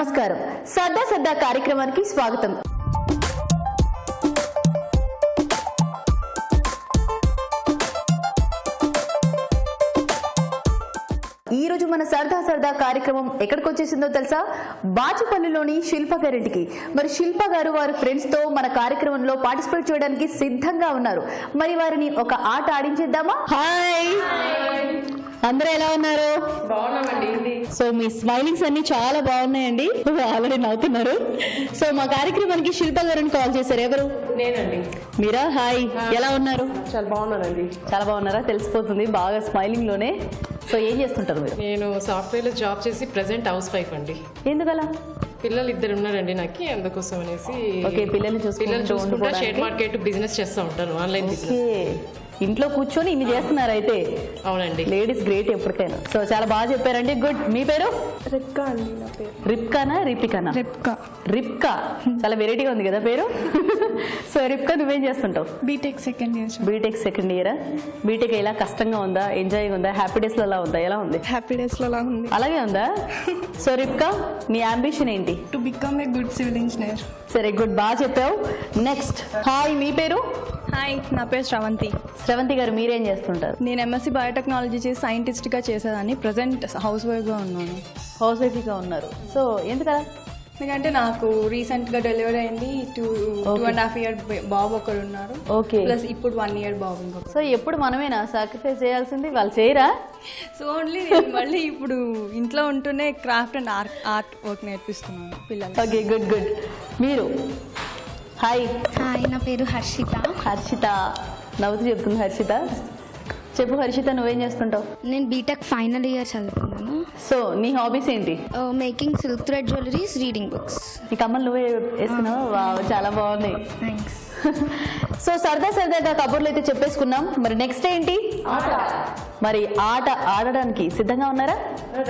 నమస్కారం. సర్దా సర్దా కార్యక్రమానికి స్వాగతం. ఈ రోజు మన సర్దా సర్దా కార్యక్రమం ఎక్కడికి వచ్చేసిందో తెలుసా? బాచుపల్లిలోని శిల్ప గారింటికి. మరి శిల్ప గారు వారి ఫ్రెండ్స్ తో మన కార్యక్రమంలో పార్టిసిపేట్ చేయడానికి సిద్ధంగా ఉన్నారు. మరి వారిని ఒక ఆట ఆడించేద్దామా? హాయ్, అందరూ ఎలా ఉన్నారు? బాగున్నామండి. సో మీ స్మైలింగ్స్ అన్ని చాలా బాగున్నాయండి. ఆల్రెడీ నవ్వుతున్నారు. సో మా కార్యక్రమానికి శిల్ప గారిని కాల్ చేశారు. ఎవరు? నేనండి. మీరా? హాయ్, ఎలా ఉన్నారు? చాలా బాగున్నానండి. చాలా బాగున్నారా? తెలిసిపోతుంది బాగా స్మైలింగ్ లోనే. సో ఏం చేస్తుంటారు మీరు? నేను సాఫ్ట్వేర్ లో జాబ్ చేసి ప్రెసెంట్ హౌస్ వైఫ్ అండి. ఎందుకలా? పిల్లలు ఇద్దరు ఉన్నారండి నాకు, అందుకోసం అనేసి. ఓకే, పిల్లల్ని చూసుకుంటా షేర్ మార్కెట్ బిజినెస్ చేస్తూ ఉంటాను, ఆన్లైన్ బిజినెస్. ఇంట్లో కూర్చొని ఇన్ని చేస్తున్నారు అయితే. అవునండి. లేడీస్ గ్రేట్ ఎప్పటికైనా. సో చాలా బాగా చెప్పారండి. గుడ్. మీ పేరు? రిప్కా అండి. నా పేరు రిప్కానా రిపికానా? రిప్కా. రిప్కా, చాలా వెరైటీగా ఉంది కదా పేరు. సో రిప్కా, నువ్వేం చేస్తుంటావు? BTech second year. BTech second year. BTech ఎలా కష్టంగా ఉందా, ఎంజాయింగ్ ఉందా, హ్యాపీ డేస్ లో అలా ఉందా? ఎలా ఉంది? హ్యాపీ డేస్ లో అలా ఉంది. అలాగే ఉందా? సో రిప్కా, నీ అంబిషన్ ఏంటి? To become a good civil engineer. సరే, గుడ్, బాగా చెప్పావు. నెక్స్ట్. హాయ్, మీ పేరు? హాయ్, నా పేరు శ్రవంతి. శ్రవంతి గారు, మీరేం చేస్తుంటారు? నేను ఎంఎస్సీ బయోటెక్నాలజీ చేసి సైంటిస్ట్గా చేసేదాన్ని. ప్రజెంట్ హౌస్ వైఫ్గా ఉన్నాను. హౌస్ వైఫ్గా ఉన్నారు. సో ఎందుకలా? ఎందుకంటే నాకు రీసెంట్గా డెలివరీ అయింది. 2.5 year బాబు ఒకరు ఉన్నారు. ఓకే. ప్లస్ ఇప్పుడు 1 year బాబు ఇంకొక. సో ఎప్పుడు మనమేనా సాక్రిఫైస్ చేయాల్సింది? వాళ్ళు చేయరా? సో ఓన్లీ మళ్ళీ ఇప్పుడు ఇంట్లో ఉంటూనే క్రాఫ్ట్ అండ్ ఆర్ట్ వర్క్ నేర్పిస్తున్నాను పిల్లలు. Okay, good good. మీరు? హాయ్. హాయ్, నా పేరు హర్షిత. హర్షిత నవ్వుతూ చెప్తుంది. హర్షిత చెప్పు. హర్షిత, నువ్వేం చేస్తుంటావు? నేను బీటెక్ ఫైనల్ ఇయర్ చదువుతున్నాను. సో నీ హాబీస్ ఏంటి? Making silk thread jewelleries, reading books. నీ కమ్మలు నువ్వే వేసుకున్నావు? వావ్, చాలా బాగుంది. థ్యాంక్స్. సో సరదాగా కబుర్లు అయితే చెప్పేసుకున్నాం. మరి నెక్స్ట్ ఏంటి? మరి ఆట ఆడడానికి సిద్ధంగా ఉన్నారా?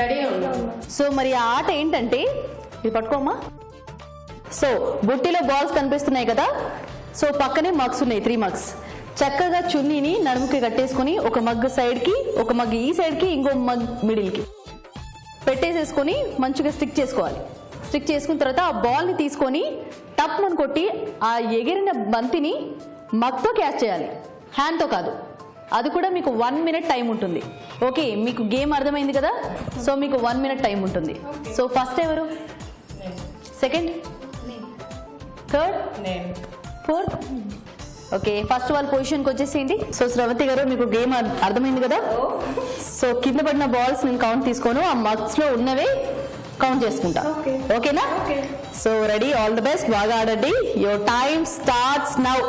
రెడీగా ఉన్నాను. సో మరి ఆ ఆట ఏంటంటే, ఇది పట్టుకోమ్మా. సో బుట్టిలో బాల్స్ కనిపిస్తున్నాయి కదా. సో పక్కనే మగ్స్ ఉన్నాయి, 3 mugs. చక్కగా చున్నీని నడుముకి కట్టేసుకుని ఒక మగ్ సైడ్కి, ఒక మగ్ ఈ సైడ్కి, ఇంకో మగ్ మిడిల్కి పెట్టేసేసుకొని మంచిగా స్టిక్ చేసుకోవాలి. స్టిక్ చేసుకున్న తర్వాత ఆ బాల్ని తీసుకొని టప్ అని కొట్టి ఆ ఎగిరిన బంతిని మగ్తో క్యాచ్ చేయాలి, హ్యాండ్తో కాదు. అది కూడా మీకు 1 minute టైం ఉంటుంది. ఓకే, మీకు గేమ్ అర్థమైంది కదా. సో మీకు 1 minute టైం ఉంటుంది. సో ఫస్ట్ ఎవరు? Second? Third? Fourth? Okay, first వాళ్ళ పొజిషన్కి వచ్చేసేయండి. సో శ్రవంతి గారు, మీకు గేమ్ అర్థమైంది కదా. సో కింద పడిన బాల్స్ నేను కౌంట్ తీసుకోను, ఆ మగ్స్ లో ఉన్నవే కౌంట్ చేసుకుంటా. ఓకేనా? So ready, all the best, బాగా ఆడండి. Your time starts now.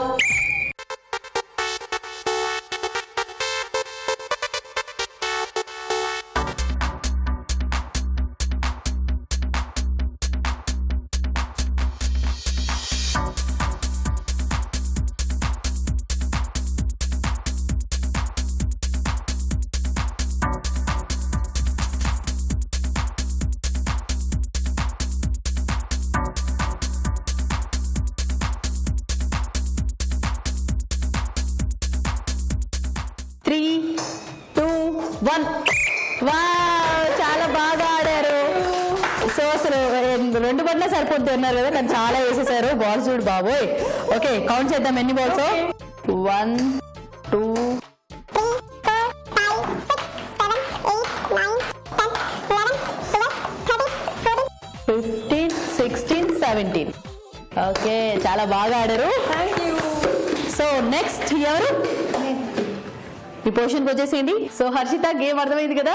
చాలా బాగా ఆడారు. సో అసలు 2 పట్ల సరిపోద్ది అన్నారు కదా, కానీ చాలా వేసేసారు. బాల్స్ చూడు బాబోయ్. ఓకే, కౌంట్ చేద్దాం ఎన్ని బాల్స్. 1 2 15 16 17. ఓకే, చాలా బాగా ఆడారు. సో నెక్స్ట్ ఎవరు? ఈ పొజిషన్కి వచ్చేసేయండి. సో హర్షిత, గేమ్ అర్థమైంది కదా.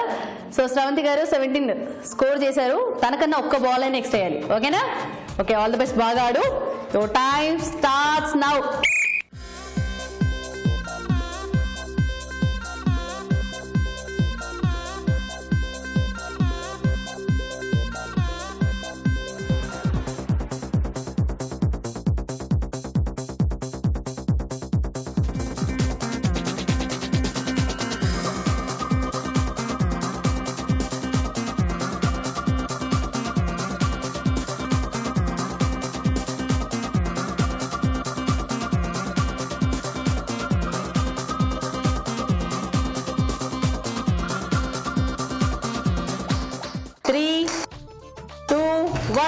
సో శ్రవంతి గారు 17 స్కోర్ చేశారు. తనకన్నా ఒక్క బాల్ అయినా నెక్స్ట్ వేయాలి. ఓకేనా? ఓకే, ఆల్ ది బెస్ట్, బాగా ఆడు. Your time starts now.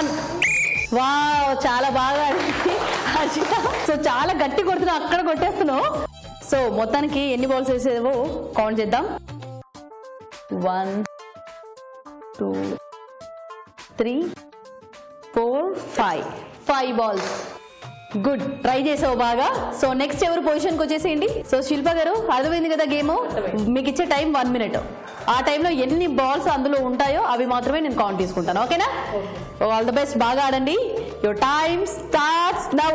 1. Wow, చాలా బాగా ఆడింది హర్షిత. సో చాలా గట్టి కొడుతున్నావు, అక్కడ కొట్టేస్తున్నావు. సో మొత్తానికి ఎన్ని బాల్స్ వేసేవో కౌంట్ చేద్దాం. 1 2 3 4 5 బాల్స్. గుడ్, ట్రై చేసావు బాగా. సో నెక్స్ట్ ఎవరు పొజిషన్కి వచ్చేసేయండి. సో శిల్ప గారు, అర్థమైంది కదా గేమ్? మీకు ఇచ్చే టైం 1 minute. ఆ టైంలో ఎన్ని బాల్స్ అందులో ఉంటాయో అవి మాత్రమే నేను కౌంట్ తీసుకుంటాను. ఓకేనా? ఆల్ ది బెస్ట్, బాగా ఆడండి. Your time starts now.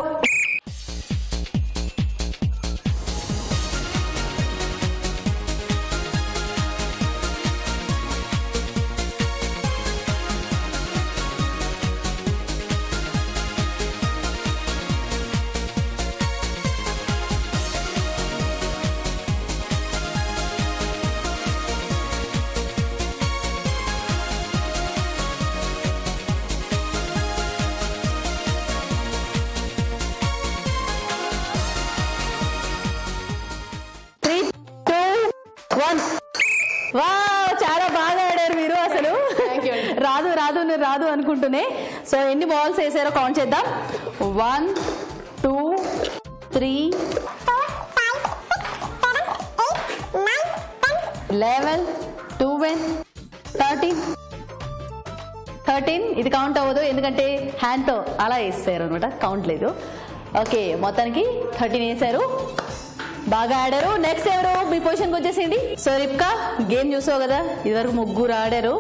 Wow, చాలా బాగా ఆడారు మీరు. అసలు రాదు అనుకుంటూనే. సో ఎన్ని బాల్స్ వేసారో కౌంట్ చేద్దాం. 1 2 3 11 12 13. ఇది కౌంట్ అవ్వదు ఎందుకంటే హ్యాండ్తో అలా వేసారు అనమాట, కౌంట్ లేదు. ఓకే, మొత్తానికి 13 వేసారు. బాగా ఆడారు. నెక్స్ట్ ఎవరు మీ పొజిషన్కి వచ్చేసేయండి. సో రిప్కా, గేమ్ చూసావు కదా, ఇదివరకు 3 ఆడారు,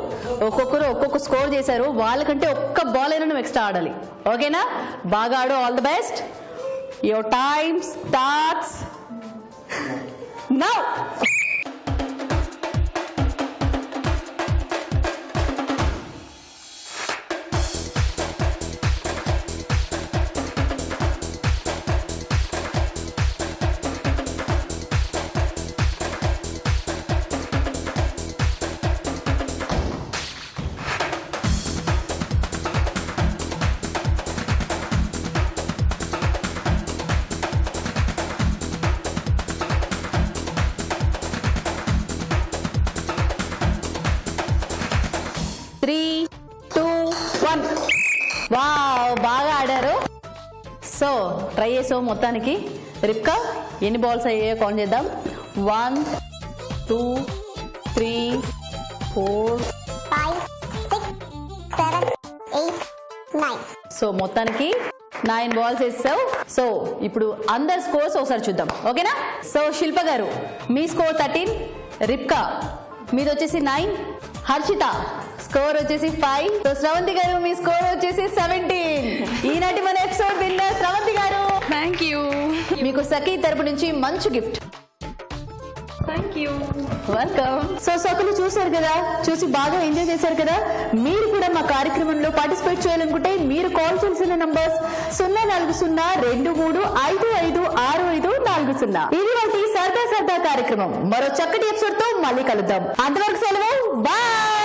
ఒక్కొక్కరు ఒక్కొక్క స్కోర్ చేశారు. వాళ్ళకంటే ఒక్క బాల్ అయినా నువ్వు ఎక్స్ట్రా ఆడాలి. ఓకేనా? బాగా ఆడు. All the best. Your time starts now. Wow, బాగా ఆడారు. సో ట్రై చేసావు మొత్తానికి. రిప్కా, ఎన్ని బాల్స్ అయ్యాయో కౌంట్ చేద్దాం. 1 2 3 4 5 6 7 8 9. సో మొత్తానికి 9 బాల్స్ వేసావు. సో ఇప్పుడు అందరి స్కోర్స్ ఒకసారి చూద్దాం. ఓకేనా? సో శిల్ప గారు, మీ స్కోర్ 13, రిప్కా మీది వచ్చేసి 9, హర్షిత స్కోర్ వచ్చేసి 5. సో స్రవంతి గారు, మీ స్కోర్ వచ్చేసి 17. ఈనాటి మన ఎపిసోడ్ విన్నర్ స్రవంతి గారు. Thank you. మీకు సఖీ తరపు నుంచి మంచి gift. Thank you. Welcome. So సఖులు చూశారు కదా, చూసి బాగా ఎంజాయ్ చేశారు కదా. మీరు కూడా మా కార్యక్రమంలో పార్టిసిపేట్ చేయాలనుకుంటే మీరు కాల్ చేసిన నంబర్స్ 04023556540. ఇది వాటి సరదా కార్యక్రమం. మరో చక్కటి ఎపిసోడ్ తో మళ్ళీ కలుద్దాం. అంతవరకు సెలవు. బాయ్.